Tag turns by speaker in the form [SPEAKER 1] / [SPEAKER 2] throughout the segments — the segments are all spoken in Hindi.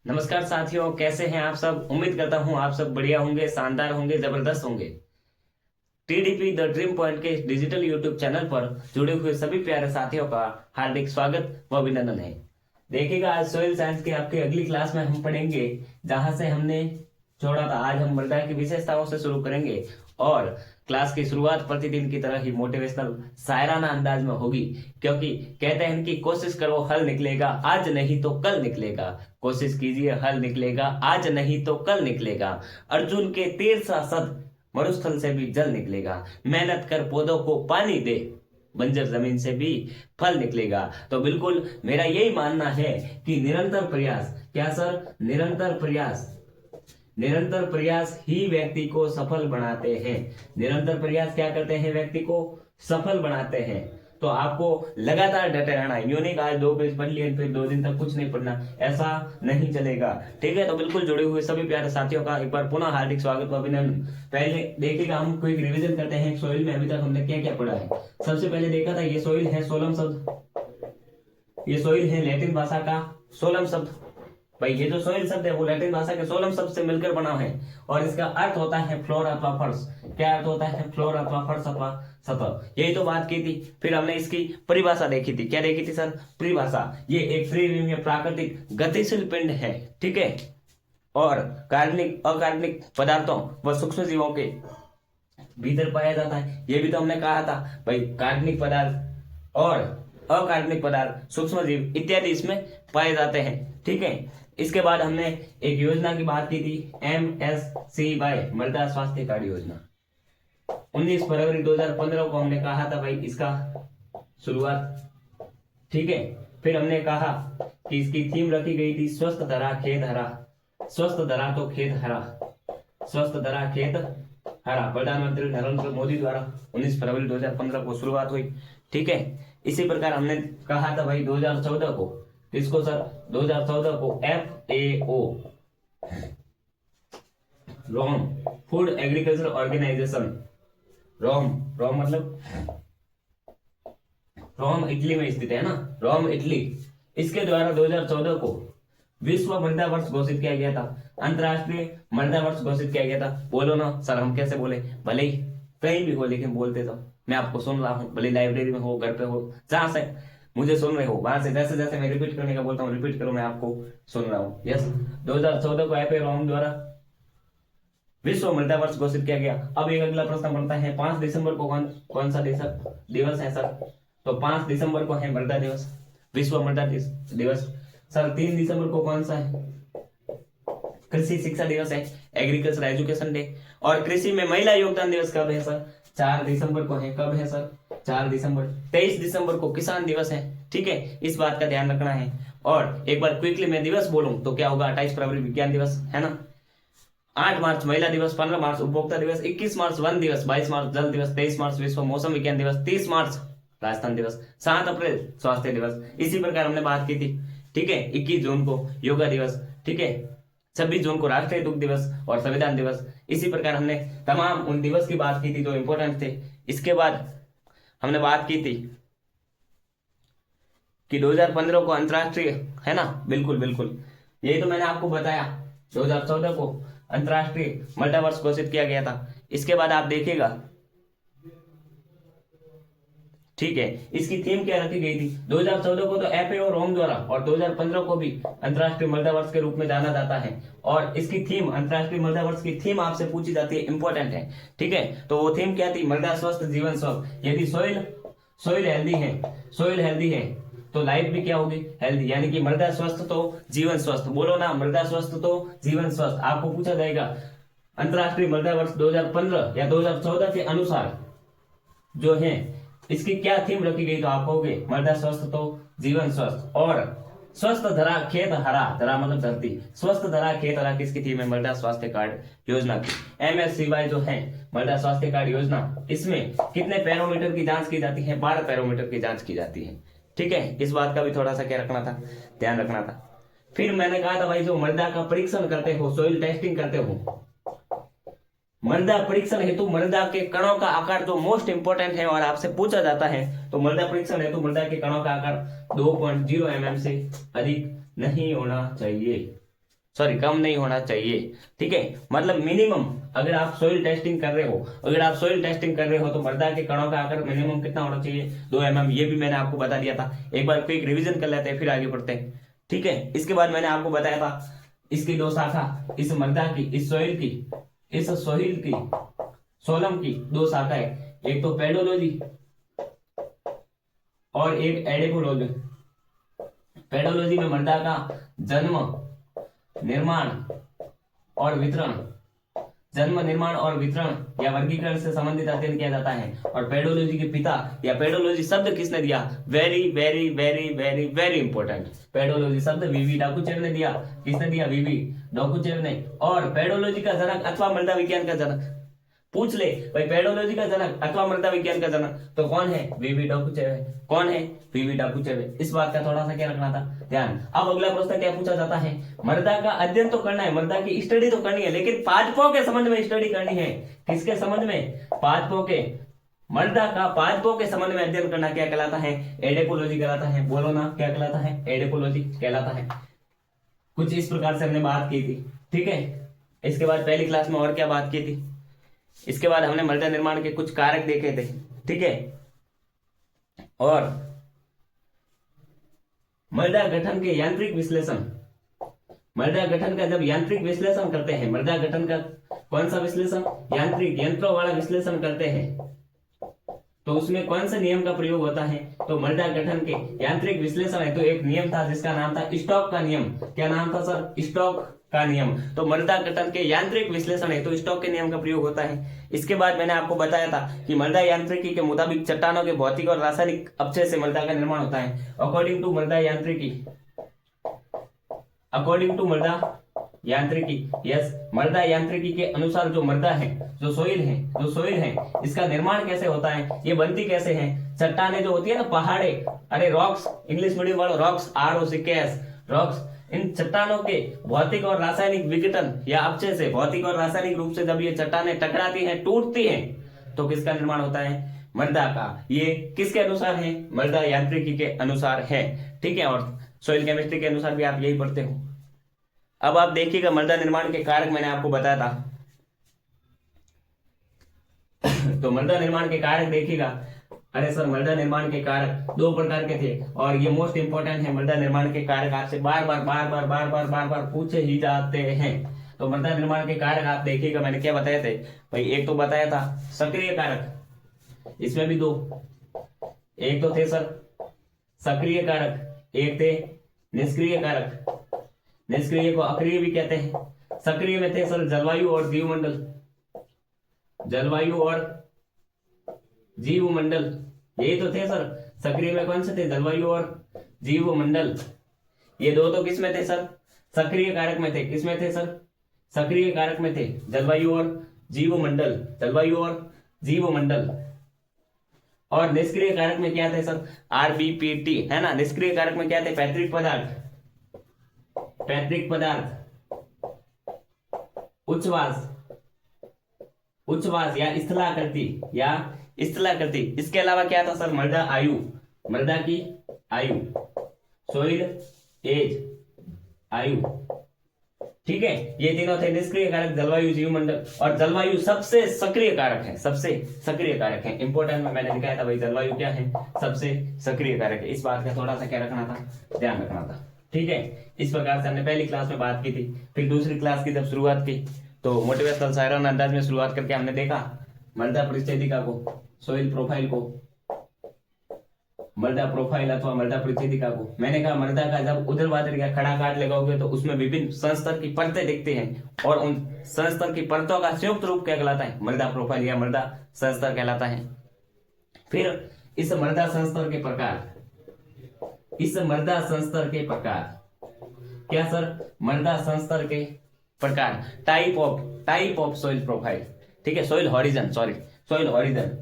[SPEAKER 1] नमस्कार साथियों, कैसे हैं आप सब। उम्मीद करता हूं आप सब बढ़िया होंगे, शानदार होंगे, जबरदस्त होंगे। टीडीपी द ड्रीम पॉइंट के डिजिटल यूट्यूब चैनल पर जुड़े हुए सभी प्यारे साथियों का हार्दिक स्वागत व अभिनंदन है। देखिएगा, आज सोइल साइंस की आपकी अगली क्लास में हम पढ़ेंगे जहां से हमने छोड़ा था। आज हम मृदा की विशेषताओं से शुरू करेंगे और क्लास की शुरुआत प्रतिदिन की तरह ही मोटिवेशनल शायराना अंदाज में होगी, क्योंकि कहते हैं कि कोशिश करो हल निकलेगा, आज नहीं तो कल निकलेगा। कोशिश कीजिए हल निकलेगा, आज नहीं तो कल निकलेगा। अर्जुन के तीर सा सद, मरुस्थल से भी जल निकलेगा। मेहनत कर पौधों को पानी दे, बंजर जमीन से भी फल निकलेगा। तो बिल्कुल मेरा यही मानना है कि निरंतर प्रयास, क्या सर, निरंतर प्रयास ही व्यक्ति को सफल बनाते हैं। निरंतर प्रयास क्या करते हैं, व्यक्ति को सफल बनाते हैं। तो आपको लगातार डटे रहना है। यूं नहीं कि आज 2 पेज पढ़ लिए फिर 2 दिन तक कुछ नहीं पढ़ना, ऐसा नहीं चलेगा। ठीक है, तो बिल्कुल जुड़े हुए सभी प्यारे साथियों का एक बार पुनः हार्दिक स्वागत व अभिनंदन। पहले देखिएगा, हम कोई रिवीजन करते हैं सोइल में अभी तक हमने क्या क्या पढ़ा है। सबसे पहले देखा था ये सोइल है सोलम शब्द, ये सोइल है लैटिन भाषा का सोलम शब्द। भाई ये जो सोइल शब्द है वो लैटिन भाषा के सोलम शब्द से मिलकर बना है और इसका अर्थ होता है फ्लोर अथवा फर्श। क्या अर्थ होता है, फ्लोर अथवा फर्श अथवा सतह। यही तो बात की थी। फिर हमने इसकी परिभाषा देखी थी। क्या देखी थी सर, परिभाषा। ये एक फ्री विंग में प्राकृतिक गतिशील पिंड है, ठीक है, और कार्बनिक अकार्बनिक पदार्थों व सूक्ष्म जीवों के भीतर पाया जाता है। ये भी तो हमने कहा था भाई, कार्बनिक पदार्थ और अकार्बनिक पदार्थ, सूक्ष्म जीव इत्यादि इसमें पाए जाते हैं। ठीक है, इसके बाद हमने एक योजना की बात की थी, MSCY मृदा स्वास्थ्य कार्ड योजना। 19 फरवरी 2015 को हमने कहा था भाई इसका शुरुआत। ठीक है, फिर हमने कहा कि इसकी थीम रखी गई थी स्वस्थ धरा खेत हरा। स्वस्थ धरा तो खेत हरा, स्वस्थ धरा खेत हरा। प्रधानमंत्री नरेंद्र मोदी द्वारा 19 फरवरी 2015 को शुरुआत हुई। ठीक है, इसी प्रकार हमने कहा था भाई 2014 को, इसको सर 2014 को FAO रोम फूड एग्रीकल्चर ऑर्गेनाइजेशन, रोम मतलब रोम इटली में स्थित है ना, रोम इटली, इसके द्वारा 2014 को विश्व मृदा वर्ष घोषित किया गया था, अंतरराष्ट्रीय मृदा वर्ष घोषित किया गया था। बोलो ना सर, हम कैसे बोले, भले ही कहीं भी हो लेकिन बोलते तो मैं आपको सुन रहा हूँ, भले लाइब्रेरी में हो, घर पे हो, जहां से मुझे सुन रहे हो वहां से जैसे जैसे मैं रिपीट करने का बोलता हूँ रिपीट करो, मैं आपको सुन रहा हूँ। यस, 2014 को FAO रोम द्वारा विश्व मृदा वर्ष घोषित किया गया। अब एक अगला प्रश्न बनता है, 5 दिसंबर को कौन सा दिवस है सर। तो 5 दिसंबर को है मृदा दिवस, विश्व मृदा दिवस। सर 3 दिसंबर को कौन सा है, कृषि शिक्षा दिवस है, एग्रीकल्चर एजुकेशन डे। और कृषि में महिला योगदान दिवस कब है सर, 4 दिसंबर को है। कब है सर, 4 दिसंबर। 23 दिसंबर को किसान दिवस है। ठीक है, इस बात का ध्यान रखना है। और एक बार क्विकली मैं दिवस बोलूं तो क्या होगा, 28 फरवरी विज्ञान दिवस है ना, 8 मार्च महिला दिवस, 15 मार्च उपभोक्ता दिवस, 21 मार्च वन दिवस, 22 मार्च जल दिवस, 23 मार्च विश्व मौसम विज्ञान दिवस, 30 मार्च राजस्थान दिवस, 7 अप्रैल स्वास्थ्य दिवस। इसी प्रकार हमने बात की थी। ठीक है, 21 जून को योगा दिवस। ठीक है, 26 जून को राष्ट्रीय दुग्ध दिवस और संविधान दिवस। इसी प्रकार हमने तमाम उन दिवस की बात की थी जो इंपॉर्टेंट थे। इसके बाद हमने बात की थी कि 2015 को अंतरराष्ट्रीय है ना, बिल्कुल यही तो मैंने आपको बताया, 2014 को अंतरराष्ट्रीय मृदा वर्ष घोषित किया गया था। इसके बाद आप देखिएगा, ठीक है, इसकी थीम क्या रखी गई थी। 2014 को तो FAO रोम द्वारा और 2015 को भी अंतरराष्ट्रीय मृदा वर्ष के रूप में जाना जाता है। और इसकी थीम, अंतरराष्ट्रीय मृदा वर्ष की थीम आपसे पूछी जाती है, इंपॉर्टेंट है। ठीक है, तो वो थीम क्या थी, मृदा स्वस्थ जीवन स्वस्थ। यदि सोइल हेल्दी है तो लाइफ भी क्या होगी, हेल्दी। यानी कि मृदा स्वस्थ तो जीवन स्वस्थ। बोलो ना, मृदा स्वस्थ तो जीवन स्वस्थ। आपको पूछा जाएगा अंतरराष्ट्रीय मृदा वर्ष 2015 या 2014 के अनुसार जो है इसकी क्या थीम रखी गई, तो आप कहोगे मृदा स्वस्थ तो जीवन स्वस्थ। और स्वस्थ धरा खेत हरा, धरा मतलब धरती, स्वस्थ धरा खेत हरा किसकी थीम है, मृदा स्वास्थ्य कार्ड योजना की। MSCY जो है मृदा स्वास्थ्य कार्ड योजना, इसमें कितने पैरामीटर की जांच की जाती है, 12 पैरामीटर की जांच की जाती है। ठीक है, इस बात का भी थोड़ा सा क्या रखना था, ध्यान रखना था। फिर मैंने कहा था भाई जो मृदा का परीक्षण करते हो, सोइल टेस्टिंग करते हो, मृदा परीक्षण हेतु मृदा के कणों का आकार जो मोस्ट इंपोर्टेंट है और आपसे पूछा जाता है, तो मृदा परीक्षण हेतु मृदा के कणों का आकार 2.0 mm से अधिक नहीं होना चाहिए। सॉरी कम नहीं होना चाहिए। ठीक है, मतलब मिनिमम अगर आप सोइल टेस्टिंग कर रहे हो तो मृदा के कणों का आकार मिनिमम कितना होना चाहिए, 2 mm। ये भी मैंने आपको बता दिया था। एक बार क्विक रिवीजन कर लेते हैं फिर आगे बढ़ते हैं। ठीक है, इसके बाद मैंने आपको बताया था इसकी 2 शाखा, इस मृदा की, इस सोइल की सोलम की 2 शाखाएं, एक तो पेडोलॉजी और एक एडिपोलॉजी। पेडोलॉजी में मृदा का जन्म, निर्माण और वितरण या वर्गीकरण से संबंधित अध्ययन किया जाता है। और पेडोलॉजी के पिता या पेडोलॉजी शब्द किसने दिया, very very very very very important, pedology शब्द वीवी डाकुचेर ने दिया। किसने दिया, वीवी डाकुचेर ने। और पेडोलॉजी का जनक अथवा मृदा विज्ञान का जनक, पूछ ले भाई पेडोलॉजी का जनक अथवा मृदा विज्ञान का जनक तो कौन है, वीवी डाकुचेर है। कौन है, वीवी डाकुचेर है। इस बात का थोड़ा सा क्या रखना था ध्यान। अब अगला प्रश्न क्या पूछा जाता है, मृदा का अध्ययन तो करना है, मृदा की स्टडी तो करनी है, लेकिन पादपों के संबंध में स्टडी करनी है। किसके संबंध में, पादपों के, मृदा का पादपों के संबंध में अध्ययन करना क्या कहलाता है, एडेपोलॉजी कहलाता है। बोलो ना, क्या कहलाता है, एडेपोलॉजी कहलाता है। कुछ इस प्रकार से हमने बात की थी। ठीक है, इसके बाद पहली क्लास में और क्या बात की थी, इसके बाद हमने मृदा निर्माण के कुछ कारक देखे थे। ठीक है, और मृदा गठन के यांत्रिक विश्लेषण, मृदा गठन का जब यांत्रिक विश्लेषण करते हैं, मृदा गठन का कौन सा विश्लेषण, यांत्रिक, यंत्रों वाला विश्लेषण करते हैं, तो उसमें कौन सा नियम का प्रयोग होता है, तो मृदा गठन के यांत्रिक विश्लेषण है तो एक नियम था जिसका नाम था स्टोक का नियम। क्या नाम था सर, स्टोक का नियम। तो मृदा गठन के यांत्रिक विश्लेषण है तो स्टोक के नियम का प्रयोग होता है। इसके बाद मैंने आपको बताया था कि मृदा यांत्रिकी के मुताबिक चट्टानों के भौतिक और रासायनिक अपक्षय से मृदा का निर्माण होता है। अकॉर्डिंग टू मृदा यांत्रिकी, अकॉर्डिंग टू मृदा यांत्रिकी, यस, मृदा यांत्रिकी के अनुसार जो मृदा है, जो सोइल है, इसका निर्माण कैसे होता है, ये बनती कैसे है, चट्टाने जो होती है ना, पहाड़े, अरे रॉक्स, इंग्लिश मीडियम वालों रॉक्स, ROCKS, रॉक्स, इन चट्टानों के भौतिक और रासायनिक विघटन या अपक्षय से, भौतिक और रासायनिक रूप से जब ये चट्टाने टकराती हैं, टूटती हैं, तो किसका निर्माण होता है, मृदा का। ये किसके अनुसार है, मृदा यांत्रिकी के अनुसार है। ठीक है, और सोइल केमिस्ट्री के अनुसार भी आप यही पढ़ते हो। अब आप देखिएगा मृदा निर्माण के कारक मैंने आपको बताया था तो मृदा निर्माण के कारक देखिएगा। अरे सर, मृदा निर्माण के कारक 2 प्रकार के थे और ये मोस्ट इंपोर्टेंट है। मृदा निर्माण के कारक आपसे बार बार पूछे ही जाते हैं। तो मृदा निर्माण के कारक आप देखिएगा, मैंने क्या बताए थे भाई, एक तो बताया था सक्रिय कारक, इसमें भी 2, एक तो थे सर सक्रिय कारक, एक थे निष्क्रिय कारक। निष्क्रिय को अक्रिय भी कहते हैं। सक्रिय में थे सर जलवायु और जीवमंडल, जलवायु और जीवमंडल, यही तो थे सर। सक्रिय में कौन से थे, जलवायु और जीवमंडल। ये 2 तो किस में थे सर, सक्रिय कारक में थे। किस में थे सर, सक्रिय कारक में थे, जलवायु और जीवमंडल, जलवायु और जीवमंडल। और निष्क्रिय कारक में क्या थे सर, RBPT, है ना। निष्क्रिय कारक में क्या थे, पैतृक पदार्थ, पैतृक पदार्थ, उच्छ्वास या स्थलाकृति, इसके अलावा क्या था सर, मृदा आयु, मृदा की आयु, सोइल एज, आयु। ठीक है, ये तीनों थे निष्क्रिय कारक, जलवायु, जीवमंडल। और जलवायु सबसे सक्रिय कारक है, सबसे सक्रिय कारक है। इंपोर्टेंट में मैंने दिखाया था भाई, जलवायु क्या है, सबसे सक्रिय कारक है। इस बात का थोड़ा सा क्या रखना था, ध्यान रखना था। ठीक है, इस प्रकार से हमने पहली क्लास में बात की थी। फिर दूसरी क्लास की जब शुरुआत की तो मोटिवेशनल शायराना अंदाज में शुरुआत करके हमने देखा मृदा परिच्छेदिका को, सोइल प्रोफाइल को, मृदा प्रोफाइल अथवा मृदा परिच्छेदिका को। मैंने कहा मृदा का जब ऊर्ध्वाधर या खड़ा काट लगाओगे तो उसमें विभिन्न संस्तर की परतें दिखती हैं और उन संस्तर की परतों का संयुक्त रूप क्या कहलाता है, मृदा प्रोफाइल या मृदा संस्तर कहलाता है। फिर इस मृदा संस्तर के प्रकार, इस मृदा संस्तर के प्रकार, क्या सर, मृदा संस्तर के प्रकार, टाइप ऑफ सोइल प्रोफाइल। ठीक है, सोइल हॉरिजन, सोइल हॉरिजन,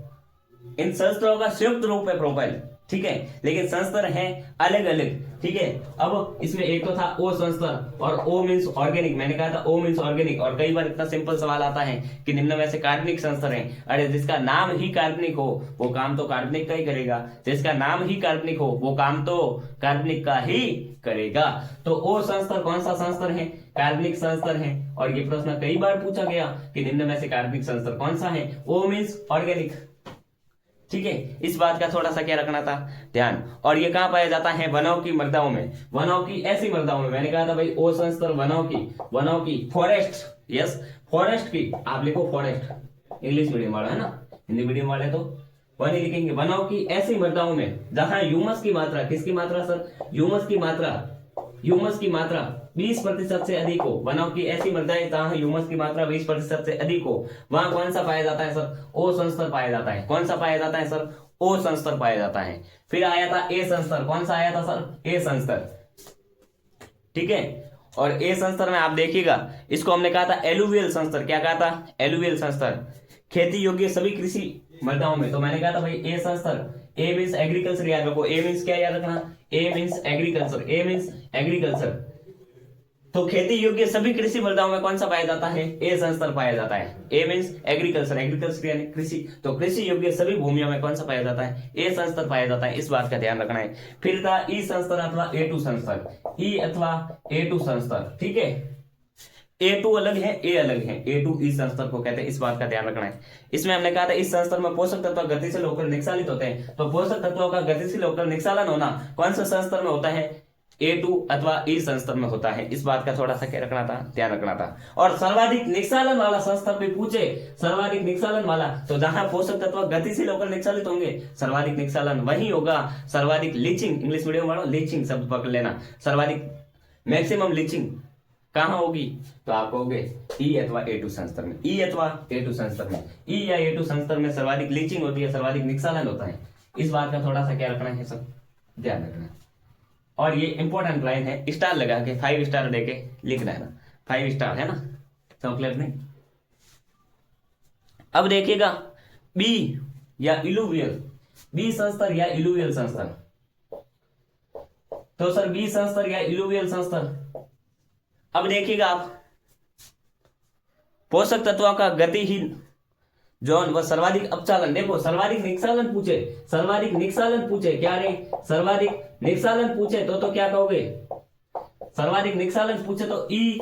[SPEAKER 1] इन संस्तरों का संयुक्त रूप है प्रोफाइल। ठीक है, लेकिन संस्तर हैं अलग अलग, ठीक है। अब इसमें एक तो था ओ संस्तर और ओ मीन्स ऑर्गेनिक, मैंने कहा था ओ मीन्स ऑर्गेनिक। और कई बार इतना सिंपल सवाल आता है कि निम्न में से कार्बनिक संस्तर है, अरे जिसका नाम ही कार्बनिक हो वो काम तो कार्बनिक का ही करेगा, जिसका नाम ही कार्बनिक हो वो काम तो कार्बनिक का ही करेगा। तो ओ संस्तर कौन सा संस्तर है? कार्बनिक संस्तर है। और ये प्रश्न कई बार पूछा गया कि निम्न में से कार्बनिक संस्तर कौन सा है? ओ मीन्स ऑर्गेनिक, ठीक है। इस बात का थोड़ा सा क्या रखना था ध्यान। और ये कहां पाया जाता है? वनों की मृदाओं में, वनों की ऐसी मृदाओं में। मैंने कहा था भाई ओ संस्तर वनों की फॉरेस्ट, यस फॉरेस्ट की, आप लिखो फॉरेस्ट, इंग्लिश मीडियम वाला है ना, हिंदी मीडियम वाले तो वन ही लिखेंगे। वनों की ऐसी मृदाओं में जहां ह्यूमस की मात्रा, किसकी मात्रा सर? ह्यूमस की मात्रा 20% से अधिक हो। वनों की ऐसी मृदाएं जहां ह्यूमस की मात्रा 20% से अधिक हो, वहां कौन सा पाया जाता है सर? ओ संस्तर पाया जाता है। कौन सा पाया जाता है सर? ओ संस्तर पाया जाता है। फिर आया था ए संस्तर, कौन सा आया था सर? ए संस्तर, ठीक है। और ए संस्तर में आप देखिएगा, इसको हमने कहा था एलुवियल संस्तर। क्या कहा था? एलुवियल संस्तर, खेती योग्य सभी कृषि मृदाओं में। तो मैंने कहा था भाई ए संस्तर, ए मीन्स एग्रीकल्चर याद रखो। ए मीन्स क्या याद रखना? ए मीन्स एग्रीकल्चर, ए मीन्स एग्रीकल्चर। तो खेती योग्य सभी कृषि मृदाओं में कौन सा पाया जाता है? ए संस्तर पाया जाता है। ए मीन्स एग्रीकल्चर, एग्रीकल्चर यानी कृषि, तो कृषि योग्य सभी भूमियों में कौन सा पाया जाता है? ए संस्तर पाया जाता है। इस बात का ध्यान रखना है। फिर था ई संस्तर अथवा A2 संस्तर, ई अथवा A2 संस्तर, ठीक है। A2 अलग है, ए अलग है, A2 इस संस्तर को कहते हैं। इस बात का ध्यान रखना है। इसमें हमने कहा था इस संस्तर में पोषक तत्व गतिशील होकर निक्षालित होते हैं। तो पोषक तत्वों का गतिशील होकर निक्षालन होना कौन सा संस्तर में होता है? A2 अथवा ई संस्तर में होता है। इस बात का थोड़ा सा क्या रखना था? ध्यान रखना था। और सर्वाधिक निक्षालन वाला संस्तर भी पूछे, सर्वाधिक निक्षालन वाला, तो जहां पोषक तत्व गतिशील होकर निक्षालित होंगे सर्वाधिक निक्षालन वही होगा। सर्वाधिक लीचिंग, इंग्लिश मीडियम वालों लीचिंग शब्द पकड़ लेना, सर्वाधिक मैक्सिमम लीचिंग कहां होगी? तो आप कहोगे ई अथवा A2 संस्तर में, ई अथवा A2 संस्तर में। ई या A2 संस्तर में सर्वाधिक लीचिंग होती है, सर्वाधिक निक्षालन होता है। इस बात का थोड़ा सा क्या रखना है सब? ध्यान रखना। और ये इंपॉर्टेंट लाइन है, स्टार लगा के 5 स्टार देके लिखना है ना, 5 स्टार है ना, चॉकलेट नहीं। अब देखिएगा बी या इलुवियल, बी संस्तर या इलुवियल संस्तर। तो सर बी संस्तर या इलुवियल संस्तर, अब देखिएगा आप, पोषक तत्वों का गतिहीन जौन व सर्वाधिक अपचालन। देखो सर्वाधिक निक्षालन पूछे, सर्वाधिक निक्षालन पूछे, क्या रे? सर्वाधिक निक्षालन पूछे तो क्या कहोगे? सर्वाधिक निक्षालन पूछे तो ई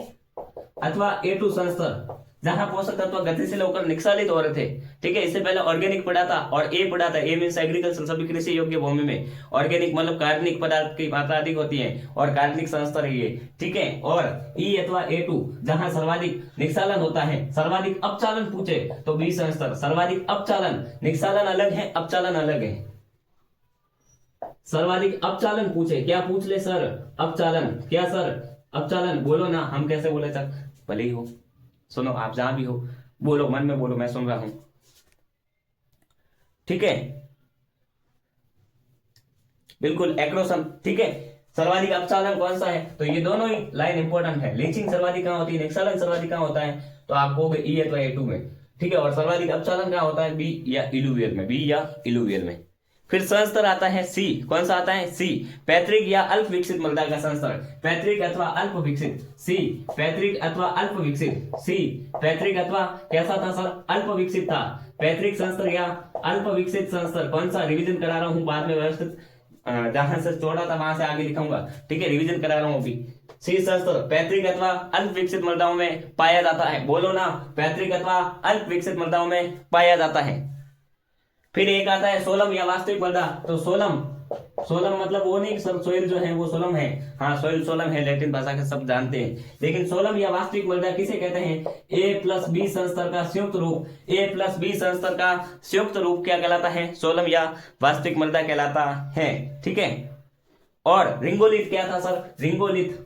[SPEAKER 1] अथवा A2 संस्तर, जहां पोषक तत्व गतिशील होकर निक्षालित हो रहे थे, ठीक है। इससे पहले ऑर्गेनिक पढ़ा था और ए पढ़ा था। ए मीन्स एग्रीकल्चर, सभी कृषि योग्य भूमि में। ऑर्गेनिक मतलब कार्बनिक पदार्थ की मात्रा अधिक होती है और कार्बनिक संस्तर है ये, ठीक है। और ई अथवा A2 जहां सर्वाधिक निक्षालन होता है, सर्वाधिक अपचालन पूछे तो बी संस्तर, सर्वाधिक अपचालन, निक्षालन अलग है, अपचालन अलग है। सर्वाधिक अपचालन पूछे, क्या पूछ ले सर? अपचालन, क्या सर? अपचालन बोलो ना, हम कैसे बोले सर? भले ही हो, सुनो आप जहां भी हो, बोलो, मन में बोलो, मैं सुन रहा हूं, ठीक है। बिल्कुल एक्रोसन, ठीक है। सर्वाधिक अपचालन कौन सा है? तो ये दोनों ही लाइन इंपॉर्टेंट है। लीचिंग सर्वाधिक कहां होती है? निक्षालन सर्वाधिक कहां होता है? तो आप कहोगे ई अथवा A2 में, ठीक है। और सर्वाधिक अपचालन कहां होता है? बी या इलुवियल में, बी या इलुवियल में। फिर संस्तर आता है सी, कौन सा आता है? सी, पैतृक या अल्प विकसित मृदा का संस्तर, पैतृक अथवा अल्प विकसित। सी, पैतृक अथवा अल्प विकसित। सी, पैतृक अथवा कैसा था सर? अल्प विकसित था। पैतृक संस्तर या अल्प विकसित संस्तर कौन सा? रिवीजन करा रहा हूं, बाद में व्यवस्थित जहां से छोड़ा था वहां से आगे लिखाऊंगा, ठीक है। रिवीजन करा रहा हूं अभी। सी संस्तर पैतृक अथवा अल्प विकसित मृदाओं में पाया जाता है। बोलो ना, पैतृक अथवा अल्प विकसित मृदाओं में पाया जाता है। फिर एक आता है सोलम या वास्तविक मृदा। तो सोलम, सोलम मतलब वो नहीं सर, सोइल जो है वो सोलम है, हाँ सोइल सोलम है, लैटिन भाषा के सब जानते हैं। लेकिन सोलम या वास्तविक मृदा किसे कहते हैं? A+B संस्तर का संयुक्त रूप, A+B संस्तर का संयुक्त रूप क्या कहलाता है? सोलम या वास्तविक मृदा कहलाता है, ठीक है। और रिंगोलिथ क्या था सर? रिंगोलिथ,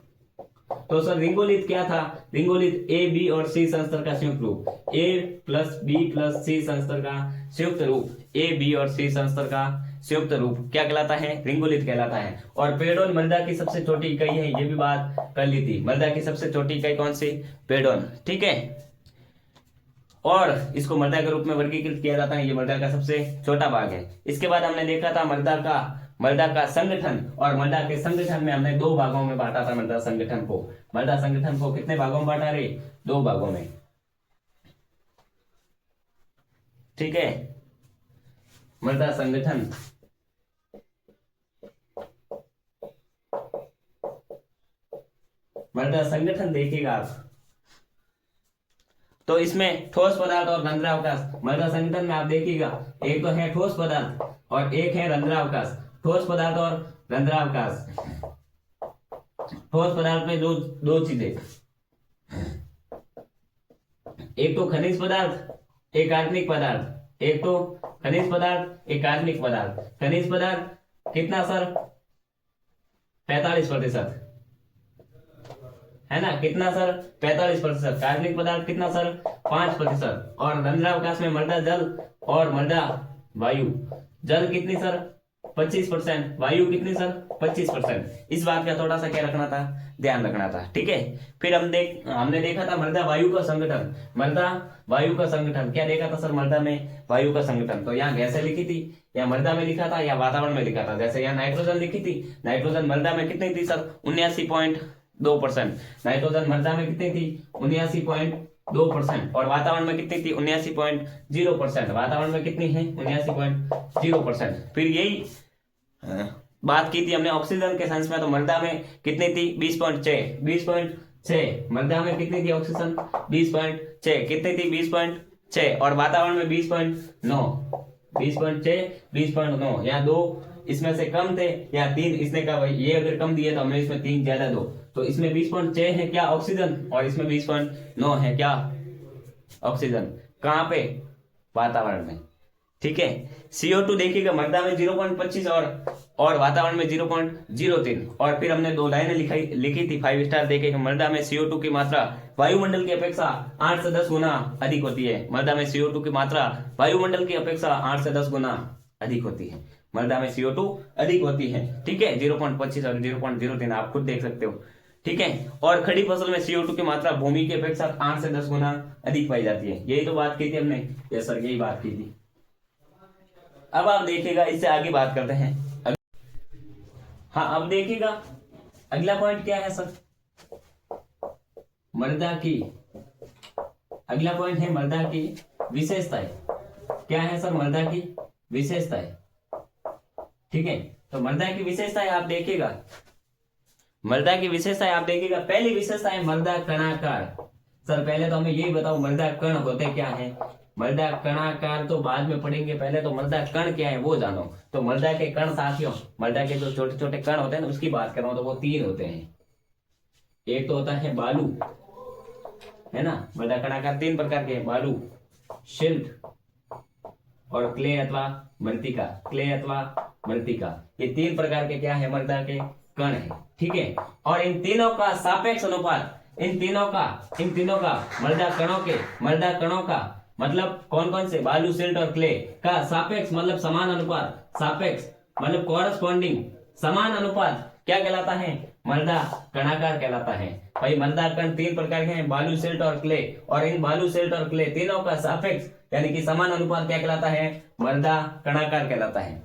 [SPEAKER 1] तो सर रिंगोलिथ क्या था? रिंगोलिथ A, B और C संस्तर का संयुक्त रूप, A+B+C संस्तर का संयुक्त रूप, A, B और C संस्तर का संयुक्त रूप क्या कहलाता है? रिंगोलिथ कहलाता है। और पेडोन मृदा की सबसे छोटी इकाई है, ये भी बात कर ली थी। मृदा की सबसे छोटी इकाई कौन सी? पेडोन, ठीक है। और इसको मृदा के रूप में वर्गीकृत किया जाता है, ये मृदा का सबसे छोटा भाग है। इसके बाद हमने देखा था मृदा का मृदा का संगठन, और मृदा के संगठन में हमने 2 भागों में बांटा था मृदा संगठन को। मृदा संगठन को कितने भागों में बांटा रे? 2 भागों में, ठीक है। मृदा संगठन, मृदा संगठन देखिएगा आप, तो इसमें ठोस पदार्थ और रंध्रावकाश। मृदा संगठन में आप देखिएगा एक तो है ठोस पदार्थ और एक है रंध्रावकाश। ठोस पदार्थ और रंध्रावकाश। ठोस पदार्थ में दो चीजें, एक तो खनिज पदार्थ, एक कार्बनिक पदार्थ। एक तो खनिज पदार्थ, एक कार्बनिक पदार्थ। खनिज पदार्थ कितना सर? 45%, है ना? कितना सर? 45%। कार्बनिक पदार्थ कितना सर? 5%। और रंध्रावकाश में मृदा जल और मृदा वायु। जल कितनी सर? 25%। वायु कितनी सर? 25%। इस बात का थोड़ा सा क्या रखना था? ध्यान रखना था, ठीक है। फिर हमने देखा था मृदा वायु का संगठन। मृदा वायु का संगठन क्या देखा था सर? मृदा में वायु का संगठन तो यहाँ गैसें लिखी थी, या मृदा में लिखा था या वातावरण में लिखा था। जैसे यहाँ नाइट्रोजन लिखी थी, नाइट्रोजन मृदा में कितनी थी सर? 79.2%। नाइट्रोजन मृदा में कितनी थी? 79.2%। और वातावरण में कितनी थी? 79.0%। वातावरण में कितनी है? 79.0%। फिर यही बात की थी हमने ऑक्सीजन के सेंस में, तो मृदा में कितनी थी? 20.6। मृदा में कितनी थी ऑक्सीजन? 20.6। कितनी थी? 20.6। और वातावरण में 20.9। 20.6, 20.9। या 2 इसमें से कम थे या 3 इसने कहा भाई ये अगर कम दिए तो हमें इसमें 3 ज्यादा दो। तो इसमें 20.6 है क्या? ऑक्सीजन। और इसमें 20.9 है क्या? ऑक्सीजन। कहाँ पे? वातावरण में, ठीक है। CO2 देखिएगा मृदा में 0.25 और वातावरण में 0.03। और फिर हमने 2 लाइनें लिखी थी 5 स्टार देके, मृदा में CO2 की मात्रा वायुमंडल की अपेक्षा 8 से 10 गुना अधिक होती है। मृदा में CO2 की मात्रा वायुमंडल की अपेक्षा 8 से 10 गुना अधिक होती है। मृदा में CO2 अधिक होती है, ठीक है। 0.25 और 0.03 आप खुद देख सकते हो, ठीक है। और खड़ी फसल में CO2 की मात्रा भूमि की अपेक्षा 8 से 10 गुना अधिक पाई जाती है। यही तो बात की थी हमने। यस सर, यही बात की थी। अब आप देखिएगा, इससे आगे बात करते हैं। हाँ, अब देखिएगा अगला पॉइंट क्या है सर? मृदा की, अगला पॉइंट है मृदा की विशेषताएं। क्या है सर? मृदा की विशेषताएं, ठीक है। तो मृदा की विशेषताएं आप देखिएगा, मृदा की विशेषताएं आप देखिएगा। पहली विशेषता है मृदा कणाकार। सर पहले तो हमें यही बताओ मृदा कण होते क्या है? मृदा कणाकार तो बाद में पढ़ेंगे, पहले तो मृदा कण क्या है वो जानो। तो मृदा के कण साथियों, मृदा के जो छोटे छोटे कण होते हैं ना उसकी बात कर रहा हूं, तो वो 3 होते हैं। एक तो होता है बालू, है ना। मृदा कणाकार 3 प्रकार के हैं, बालू, शिल्ट और क्ले अथवा मृत्तिका। क्ले अथवा मृत्तिका, ये 3 प्रकार के क्या है? मृदा के कण है, ठीक है। और इन तीनों का सापेक्ष अनुपात, इन तीनों का मृदा कणों का मतलब कौन कौन से? बालू, सिल्ट और क्ले का सापेक्ष मतलब समान अनुपात। सापेक्ष मतलब कॉरस्पॉन्डिंग, समान अनुपात क्या कहलाता है? मृदा कणाकार कहलाता है। भाई मृदा कण 3 प्रकार के हैं, बालू, सिल्ट और क्ले। और इन बालू, सिल्ट और क्ले तीनों का सापेक्ष यानी कि समान अनुपात क्या कहलाता है? मृदा कणाकार कहलाता है।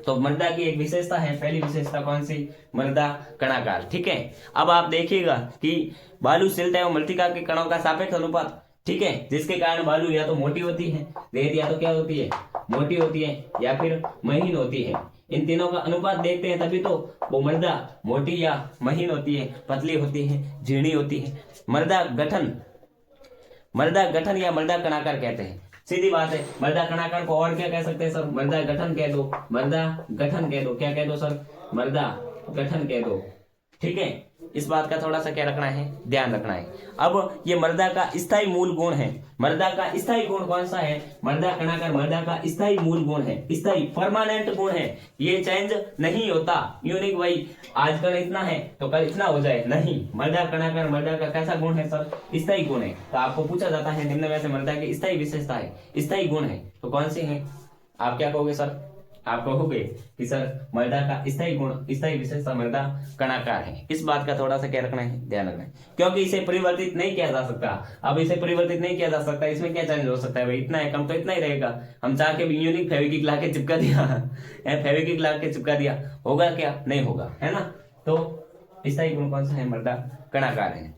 [SPEAKER 1] तो मृदा की एक विशेषता है, पहली विशेषता कौन सी? मृदा कणाकार, ठीक है। अब आप देखिएगा कि बालू, सिल्ट एवं मृत्तिका के कणों का सापेक्ष अनुपात, ठीक है, जिसके कारण बालू या तो मोटी होती है, रेत या तो क्या होती है? मोटी होती है या फिर महीन होती है। इन तीनों का अनुपात देखते हैं तभी तो वो मृदा मोटी या महीन होती है, पतली होती है, झीणी होती है। मृदा गठन या मृदा कणाकार कहते हैं। सीधी बात है। मृदा कणाकार को और क्या कह सकते हैं सर? मृदा गठन कह दो, मृदा गठन कह दो। क्या कह दो सर? मृदा गठन कह दो, ठीक है। इस बात का थोड़ा सा क्या रखना है? ध्यान रखना है। अब ये मृदा का स्थायी मूल गुण है। मृदा का स्थायी गुण कौन सा है? मृदा कणाकार मृदा का स्थायी मूल गुण है, स्थायी परमानेंट गुण है। ये चेंज नहीं होता। यूनिक भाई आज कल इतना है तो कल इतना हो जाए, नहीं। मृदा कणाकार मृदा का कैसा गुण है सर? स्थायी गुण है। तो आपको पूछा जाता है निम्न में से मृदा की स्थायी विशेषता है, स्थायी गुण है, तो कौन सी है? आप क्या कहोगे सर? आप कहोगे कि सर मृदा का स्थायी गुण, स्थायी विशेषता मृदा कणाकार है। इस बात का थोड़ा सा क्या रखना है, ध्यान रखना है, क्योंकि इसे परिवर्तित नहीं किया जा सकता। अब इसे परिवर्तित नहीं किया जा सकता, इसमें क्या चेंज हो सकता है भाई, इतना है कम तो इतना ही रहेगा। हम चाह के भी यूनिक फेविक्विक ला के चिपका दिया फेविक्विक ला के चिपका दिया, होगा क्या, नहीं होगा, है ना। तो स्थायी गुण कौन सा है, मृदा कणाकार है।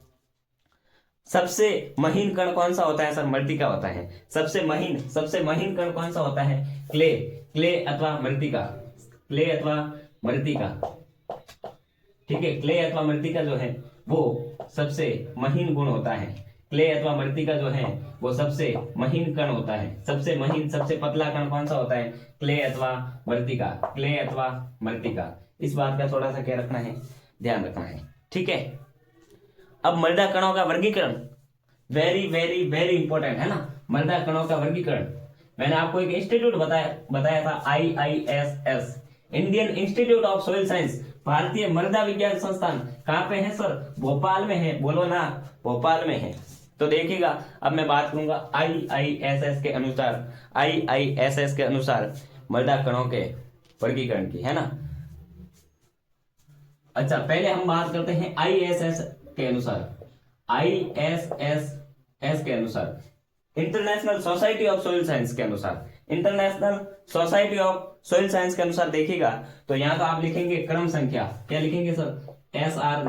[SPEAKER 1] सबसे महीन कण कौन सा होता है सर, मृत्तिका होता है। सबसे महीन कण कौन सा होता है, क्ले अथवा मृत्तिका, क्ले अथवा मृत्तिका। ठीक है, क्ले अथवा मृत्तिका जो है वो सबसे महीन गुण होता है। क्ले अथवा मृत्तिका जो है वो सबसे महीन कण होता है। सबसे महीन, सबसे पतला कण कौन सा होता है, क्ले अथवा मृत्तिका, क्ले अथवा मृत्तिका। इस बात का थोड़ा सा क्या रखना है, ध्यान रखना है। ठीक है, अब मृदा कणों का वर्गीकरण, वेरी वेरी वेरी इंपॉर्टेंट है ना। मृदा कणों का वर्गीकरण, मैंने आपको एक इंस्टीट्यूट बताया था, IISS, Indian institute of soil science, भारतीय मृदा विज्ञान संस्थान। कहाँ पे है सर, भोपाल में है, बोलो ना, भोपाल में है। तो देखिएगा, अब मैं बात करूंगा IISS के अनुसार मृदा कणों के वर्गीकरण की, है ना। अच्छा, पहले हम बात करते हैं ISS के अनुसार, ISS के अनुसार, international society of soil science के अनुसार, international society of soil science के अनुसार देखिएगा तो यहाँ तो आप लिखेंगे क्रम संख्या, क्या लिखेंगे सर, SR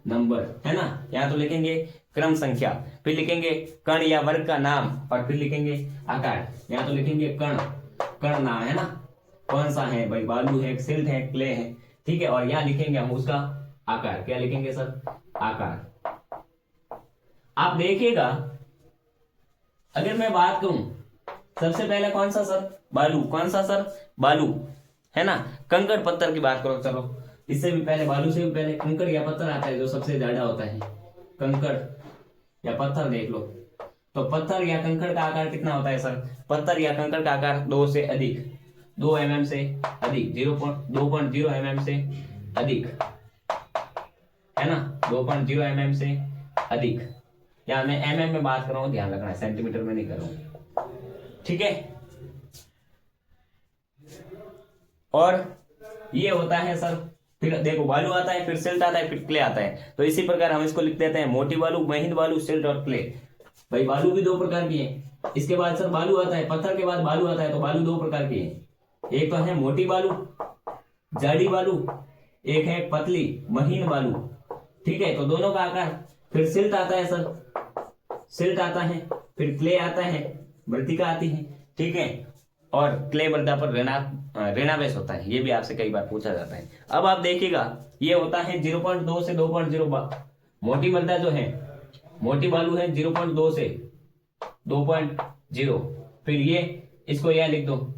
[SPEAKER 1] नंबर, है ना। यहाँ तो लिखेंगे क्रम संख्या, फिर लिखेंगे कण या वर्ग का नाम, और फिर लिखेंगे आकार। यहाँ तो लिखेंगे कण नाम, है ना, कौन सा है भाई, बालू है, सिल्ट है, क्ले है, ठीक है। और यहाँ लिखेंगे हम उसका आकार, क्या लिखेंगे सर, आकार। आप देखिएगा, अगर मैं बात करूं, सबसे पहले कौन सा सर, बालू, कौन सा सर, बालू, है ना। कंकड़ पत्थर की बात करो, चलो इससे भी पहले, बालू से भी पहले कंकड़ या पत्थर आता है जो सबसे ज्यादा होता है, कंकड़ या पत्थर देख लो। तो पत्थर या कंकड़ का आकार कितना होता है सर, पत्थर या कंकड़ का आकार 2 से अधिक, 2 mm से अधिक, 2.0 mm से अधिक, है ना, 2.0 mm से अधिक। या मैं mm में बात कर रहा हूं, ध्यान रखना है, सेंटीमीटर में नहीं कर रहा हूं, ठीक है। और ये होता है सर, फिर देखो बालू आता है, फिर सिल्ट आता है, फिर क्ले आता है। तो इसी प्रकार हम इसको लिख देते हैं मोटी बालू, महीन बालू, सिल्ट और क्ले। भाई बालू भी 2 प्रकार की है। इसके बाद सर बालू आता है, पत्थर के बाद बालू आता है, तो बालू 2 प्रकार की है। एक तो है मोटी बालू, जाड़ी बालू, एक है पतली महीन बालू, ठीक है। तो दोनों का आकार, फिर सिल्ट आता है सर, सिल्ट आता है, फिर क्ले आता है, मृत्तिका आती है, ठीक है। और क्ले मृदा पर ऋणावेश होता है, ये भी आपसे कई बार पूछा जाता है। अब आप देखिएगा, ये होता है 0.2 से 2.0, मोटी मृदा जो है, मोटी बालू है 0.2 से 2.0, फिर ये इसको यह लिख दो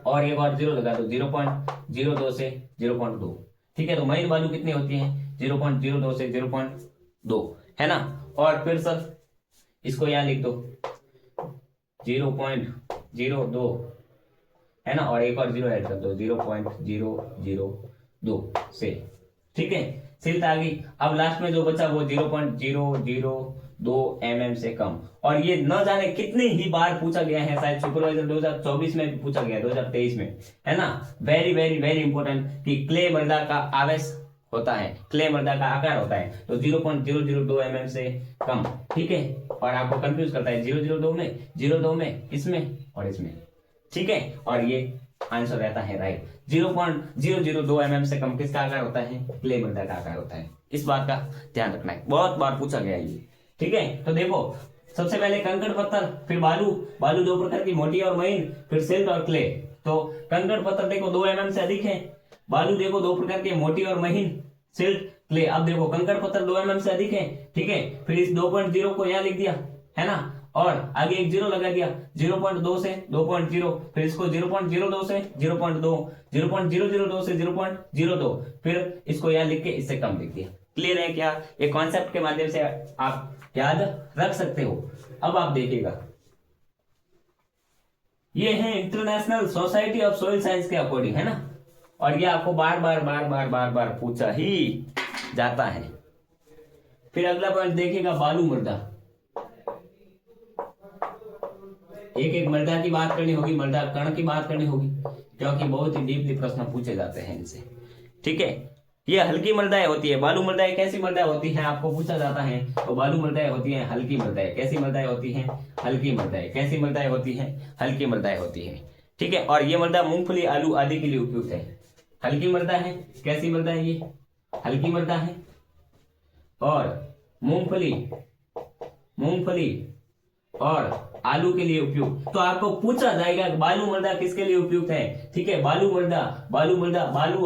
[SPEAKER 1] और एक और 0 लगा दो, 0.02 से 0.2, ठीक है। तो महीन बालू कितनी होती है, 0.02 से 0.2, है ना। और फिर सर इसको यहां लिख दो 0.02, है ना, और एक और 0 ऐड कर दो, 0.002 से, ठीक है। सिल्ट आ गई। अब लास्ट में जो बचा वो 0.002 mm से कम। और ये न जाने कितनी ही बार पूछा गया है, शायद सुपरवाइजर 2024 में भी पूछा गया, 2023 में, है ना। वेरी वेरी वेरी इंपॉर्टेंट कि क्ले मृदा का आवेश होता है, क्ले मृदा का आकार होता है, तो 0.002 mm से कम, ठीक है। और आपको कंफ्यूज करता है 002 में, 02 में, इसमें और इसमें, ठीक है। और ये आंसर रहता है राइट। 0.002 mm से कम किसका आकार होता है, क्ले मृदा का आकार होता है। इस बात का ध्यान रखना है, बहुत बार पूछा गया है ये, ठीक है। तो देखो, सबसे पहले कंकड़ पत्थर, फिर बालू, बालू 2 प्रकार की, मोटी और महीन, फिर सिल्ट और क्ले। तो कंकड़ पत्थर देखो 2 mm से अधिक है, बालू देखो 2 प्रकार की, मोटी और महीन, सिल्ट, क्ले। अब देखो कंकड़ पत्थर 2 mm से अधिक है, ठीक है। फिर इस 2.0 को यहाँ लिख दिया, है ना, और आगे एक 0 लगा दिया, 0.2 से 2.0, फिर इसको 0.02 से 0.2, 0.002 से 0.02, फिर इसको यहाँ लिख के इससे कम लिख दिया। क्लियर है क्या, ये कॉन्सेप्ट के माध्यम से आप याद रख सकते हो। अब आप देखिएगा, ये है international society of soil science के अकॉर्डिंग, है ना। और ये आपको बार बार पूछा ही जाता है। फिर अगला पॉइंट देखिएगा, बालू मृदा। एक एक मृदा की बात करनी होगी, मृदा कण की बात करनी होगी, क्योंकि बहुत ही डीपली प्रश्न पूछे जाते हैं इनसे। ठीक है, ये हल्की मृदाएं होती है। बालू मृदाएं कैसी मृदाएं होती हैं, आपको पूछा जाता है, तो बालू मृदाएं होती हैं हल्की मृदाएं। कैसी मृदाएं होती हैं? हल्की मृदाएं। कैसी मृदाएं होती हैं? हल्की मृदाएं होती हैं। ठीक है, और ये मृदा मूंगफली, आलू आदि के लिए उपयुक्त है। हल्की मृदा है। कैसी मृदा है? ये हल्की मृदा है। और मूंगफली और आलू के लिए उपयुक्त। तो आपको पूछा जाएगा कि बालू मृदा किसके लिए उपयुक्त है। ठीक है, बालू मृदा, बालू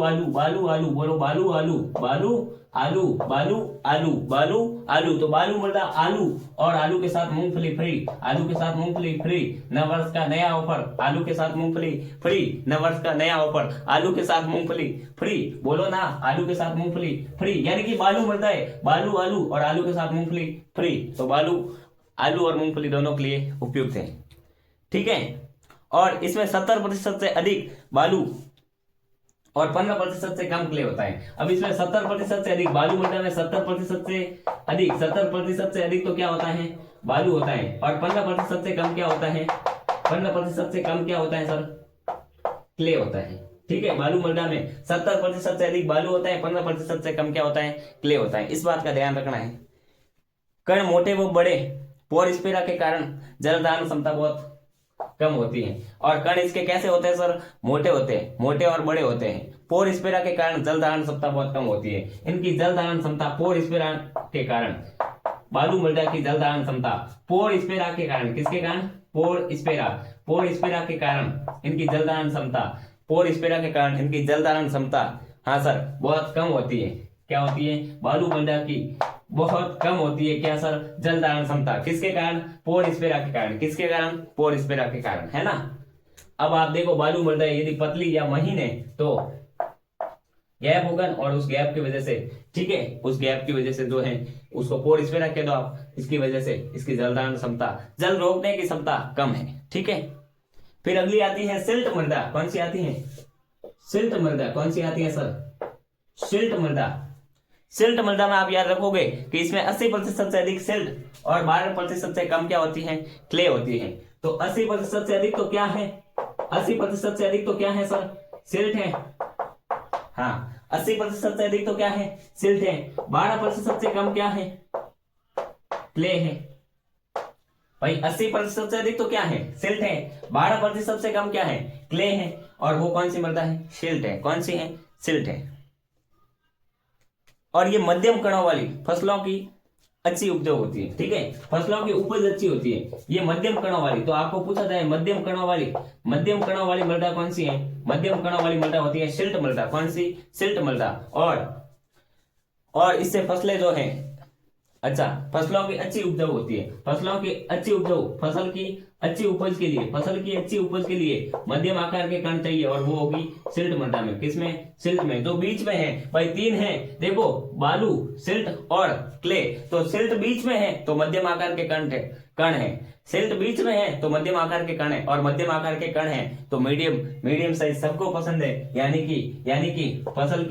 [SPEAKER 1] आलू, बालू आलू, बोलो बालू आलू, बालू आलू, बालू आलू, बालू आलू। तो बालू मृदा आलू और आलू के साथ मूंगफली फ्री, आलू के साथ मूंगफली फ्री, नववर्ष का नया ऑफर, आलू के साथ मूंगफली फ्री, नववर्ष का नया ऑफर, आलू के साथ मूंगफली फ्री, बोलो ना, आलू के साथ मूंगफली फ्री। यानी कि बालू मृदा है, बालू आलू और आलू के साथ मूंगफली फ्री। तो बालू आलू और मूंगफली दोनों के लिए उपयुक्त है। ठीक है, और इसमें 70% से अधिक बालू और 15% से कम क्ले होता है। अब इसमें 70% से अधिक बालू मृदा में 70% से अधिक, 70% से अधिक तो क्या होता है? बालू होता है। और 15% से कम क्या होता है? 15% से कम क्या होता है सर? क्ले होता है। ठीक है, बालू मृदा में 70% से अधिक बालू होता है, 15% से कम क्या होता है? क्ले होता है। इस बात का ध्यान रखना है। कण मोटे व बड़े पोरस्फेरा के कारण जल धारण क्षमता बहुत कम होती है। और कण इसके कैसे होते हैं सर? मोटे होते हैं, मोटे और बड़े होते हैं। पोरस्फेरा के कारण जल धारण क्षमता बहुत कम होती है। इनकी जल धारण क्षमता पोरस्फेरा के कारण, बालू मृदा की जल धारण क्षमता पोरस्फेरा के कारण, किसके कारण? पोरस्फेरा के कारण इनकी जल धारण क्षमता, पोरस्फेरा के कारण इनकी जल धारण क्षमता, हाँ सर, बहुत कम होती है। क्या होती है? बालू मृदा की बहुत कम होती है। क्या सर? जल धारण क्षमता। किसके कारण? पोरस्फेरा के कारण। किसके कारण? पोरस्फेरा के कारण, है ना। अब आप देखो, बालू मृदा यदि पतली या महीन है तो गैप होगा, और उस गैप की वजह से, ठीक है, उस गैप की वजह से जो है उसको पोरस्फेरा कह दो आप। इसकी वजह से इसकी जल धारण क्षमता, जल रोकने की क्षमता कम है। ठीक है, फिर अगली आती है सिल्ट मृदा। कौन सी आती है? सिल्ट मृदा। कौन सी आती है सर? सिल्ट मृदा। सिल्ट मृदा में आप याद रखोगे कि इसमें 80% से अधिक सिल्ट और 12% से कम क्या होती है? क्ले होती है। तो 80% से अधिक तो क्या है? 80% से अधिक तो क्या है सर? सिल्ट है। हाँ, 80% से अधिक तो क्या है? सिल्ट है। 12% से कम क्या है? क्ले है। भाई 80% से अधिक तो क्या है? सिल्ट है। 12% से कम क्या है? क्ले है। और वो कौन सी मृदा है? सिल्ट है। कौन सी है? सिल्ट है। और ये मध्यम कणों वाली फसलों की अच्छी उपज होती है। ठीक है, फसलों की उपज अच्छी होती है, ये मध्यम कणों वाली। तो आपको पूछा जाए मध्यम कणों वाली मृदा कौन सी है? मध्यम कणों वाली मृदा होती है सिल्ट मृदा। कौन सी? सिल्ट मृदा। और इससे फसलें जो हैं, अच्छा, फसलों की अच्छी उपज होती है। फसलों की अच्छी उपज, फसल की अच्छी उपज के लिए मध्यम आकार के कण चाहिए, और वो होगी सिल्ट मृदा में। किसमें? सिल्ट में। तो बीच में है भाई, 3 है, देखो, बालू, सिल्ट और क्ले। तो सिल्ट बीच में है तो मध्यम आकार के कण है। सिल्ट बीच में है तो मध्यम आकार के कण है, और मध्यम आकार के कण है तो मीडियम साइज सबको पसंद है। यानी कि फसल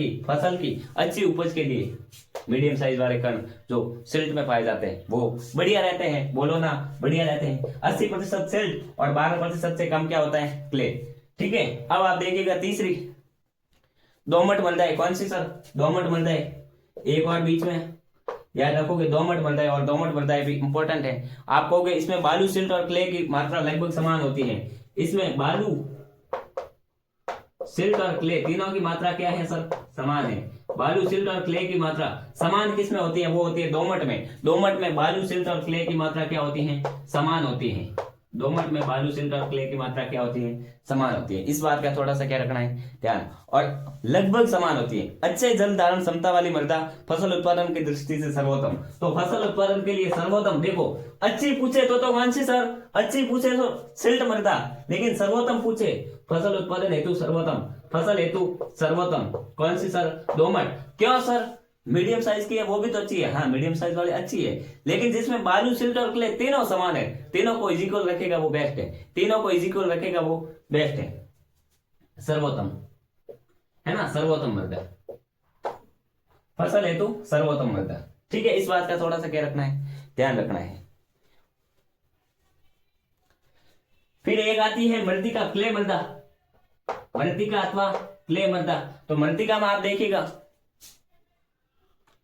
[SPEAKER 1] की अच्छी उपज के लिए मीडियम साइज वाले कण जो सिल्ट में पाए जाते हैं वो बढ़िया रहते हैं। बोलो ना, बढ़िया रहते हैं। 80% सिल्ट और 12% से कम क्या होता है? क्ले। ठीक है, अब आप देखिएगा तीसरी दोमट मृदाएं। कौन सी सर? दोमट मृदाएं। एक और बीच में याद रखोगे, दोमट मृदाएं। और दोमट मृदाएं भी इंपॉर्टेंट है। आप कहोगे इसमें बालू, सिल्ट और क्ले की मात्रा लगभग समान होती है। इसमें बालू, सिल्ट और क्ले तीनों की मात्रा क्या है सर? समान है। बालू, सिल्ट और क्ले की मात्रा समान किस में होती है? वो होती है दोमट में। दोमट में बालू, सिल्ट और क्ले की मात्रा क्या होती है? समान होती है। दोमट में बालू, सिल्ट और क्ले की मात्रा क्या होती है? समान होती है। इस बात का थोड़ा सा क्या रखना है? ध्यान। और लगभग समान होती है। अच्छे जल धारण क्षमता वाली मृदा फसल उत्पादन की दृष्टि से सर्वोत्तम। तो फसल उत्पादन के लिए सर्वोत्तम, देखो, अच्छी पूछे तो कौन सी सर? अच्छी पूछे तो सिल्ट मृदा, लेकिन सर्वोत्तम पूछे फसल उत्पादन हेतु सर्वोत्तम, फसल हेतु सर्वोत्तम कौन सी सर? दोमट। क्यों सर? मीडियम साइज की है, वो भी तो अच्छी है। हाँ, मीडियम साइज वाली अच्छी है, लेकिन जिसमें बालू, सिल्ट और क्ले तीनों समान है, तीनों को इक्वल रखेगा वो बेस्ट है। तीनों को इक्वल रखेगा वो बेस्ट है, सर्वोत्तम, है ना। सर्वोत्तम मृदा, फसल हेतु सर्वोत्तम मृदा। ठीक है, इस बात का थोड़ा सा क्या रखना है? ध्यान रखना है। फिर एक आती है मृतिका, क्ले मृदा, मृतिका अथवा क्ले मृदा। तो मृतिका में आप देखिएगा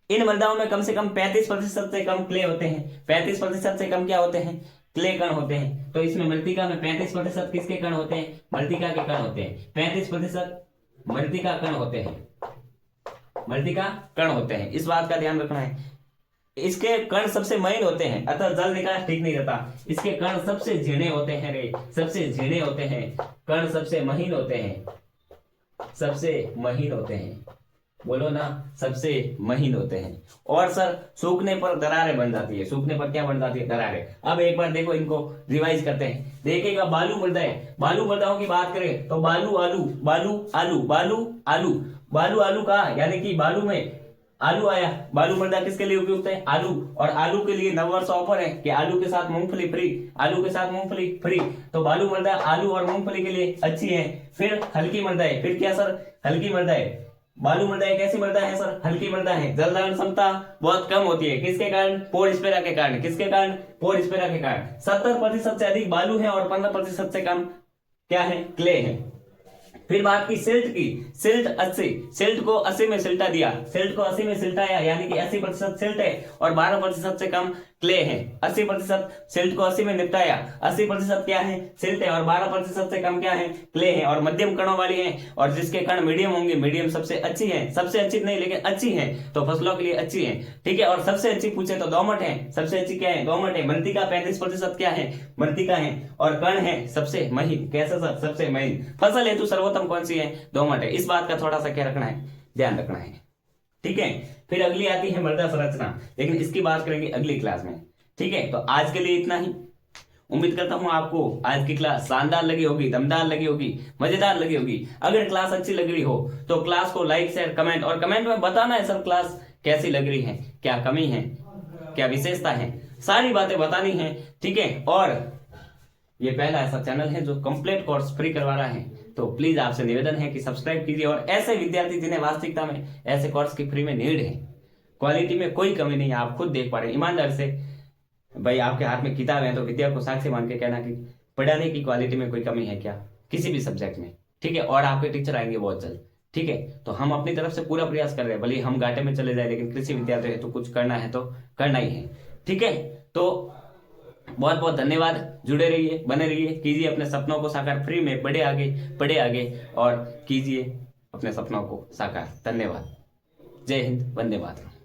[SPEAKER 1] इन मृदाओं में कम से कम 35% से कम क्ले होते हैं, 35% से कम क्या होते हैं, क्ले कण होते हैं। तो इसमें मृतिका में 35% किसके कण होते हैं, मृतिका के कण होते हैं, 35% मृतिका कण होते हैं, मृतिका कण होते हैं। इस बात का ध्यान रखना है। इसके कण सबसे महीन होते हैं, अतः जल निकास ठीक नहीं रहता। इसके कण सबसे झीणे होते हैं रे, सबसे झीणे होते हैं, कण सबसे महीन होते हैं, सबसे महीन होते हैं, बोलो ना, सबसे महीन होते हैं। और सर सूखने पर दरारें बन जाती है, सूखने पर क्या बन जाती है, दरारें। अब एक बार देखो, इनको रिवाइज करते हैं। देखिएगा बालू मृदाएं, बालू मृदाओं की बात करें तो बालू आलू, बालू आलू, बालू आलू, बालू आलू का यानी कि बालू में आलू आया। बालू मृदा किसके लिए उपयुक्त है, आलू। और आलू के लिए नववर्ष ऑफर है कि आलू के साथ मूंगफली फ्री, आलू के साथ मूंगफली फ्री। तो बालू मृदा आलू और मूंगफली के लिए अच्छी है। फिर हल्की मृदा है, फिर क्या सर, हल्की मृदा है। बालू मृदा एक ऐसी मृदा है सर, हल्की मृदा है, जल धारण क्षमता बहुत कम होती है। किसके कारण, पोरस्पेरा के कारण। किसके कारण, पोरस्पेरा के कारण। 70% से अधिक बालू है और 15% से कम क्या है, क्ले है। फिर बात की सिल्ट की, सिल्ट 80, सिल्ट को 80 में सिल्टा दिया, सिल्ट को 80 में सिल्टाया यानी कि 80% सिल्ट है और 12% से कम क्ले है। 80% सिल्ट को 80 में निपटाया, 80% क्या है, सिल्ट है और 12% से कम क्या है, क्ले है और मध्यम कणों वाली है। और जिसके कण मीडियम होंगे, मीडियम सबसे अच्छी है, सबसे अच्छी नहीं लेकिन अच्छी है, तो फसलों के लिए अच्छी है, ठीक है। और सबसे अच्छी पूछे तो दोमट है, सबसे अच्छी क्या है, दोमट है। मृतिका 35% क्या है, मृतिका है। और कण है सबसे महीन, कैसा सर, सबसे महीन। फसल हेतु सर्वोत्तम कौन सी है, दोमट है। इस बात का थोड़ा सा क्या रखना है, ध्यान रखना है, ठीक है। फिर अगली आती है मृदा संरचना, लेकिन इसकी बात करेंगे अगली क्लास में, ठीक है। तो आज के लिए इतना ही। उम्मीद करता हूं आपको आज की क्लास शानदार लगी होगी, दमदार लगी होगी, मजेदार लगी होगी। अगर क्लास अच्छी लग रही हो तो क्लास को लाइक शेयर कमेंट, और कमेंट में बताना है सर क्लास कैसी लग रही है, क्या कमी है, क्या विशेषता है, सारी बातें बतानी है, ठीक है। और ये पहला ऐसा चैनल है जो कंप्लीट कोर्स फ्री करवा रहा है, तो प्लीज आपसे निवेदन है कि सब्सक्राइब कीजिए। और ऐसे विद्यार्थी जिन्हें वास्तविकता में ऐसे कोर्स की फ्री में नीड है, क्वालिटी में कोई कमी नहीं है, आप खुद देख पा रहे हैं ईमानदार से। भाई आपके हाथ में किताब है तो विद्या को साक्षी मान के कहना कि पढ़ाने की क्वालिटी में कोई कमी है क्या, किसी भी सब्जेक्ट में, ठीक है। और आपके टीचर आएंगे बहुत जल्द, ठीक है। तो हम अपनी तरफ से पूरा प्रयास कर रहे हैं, भले हम घाटे में चले जाए, लेकिन कृषि विद्यार्थी है तो कुछ करना है तो करना ही है, ठीक है। तो बहुत बहुत धन्यवाद, जुड़े रहिए, बने रहिए, कीजिए अपने सपनों को साकार, फ्री में बढ़े आगे, बढ़े आगे और कीजिए अपने सपनों को साकार। धन्यवाद, जय हिंद, वंदे मातरम।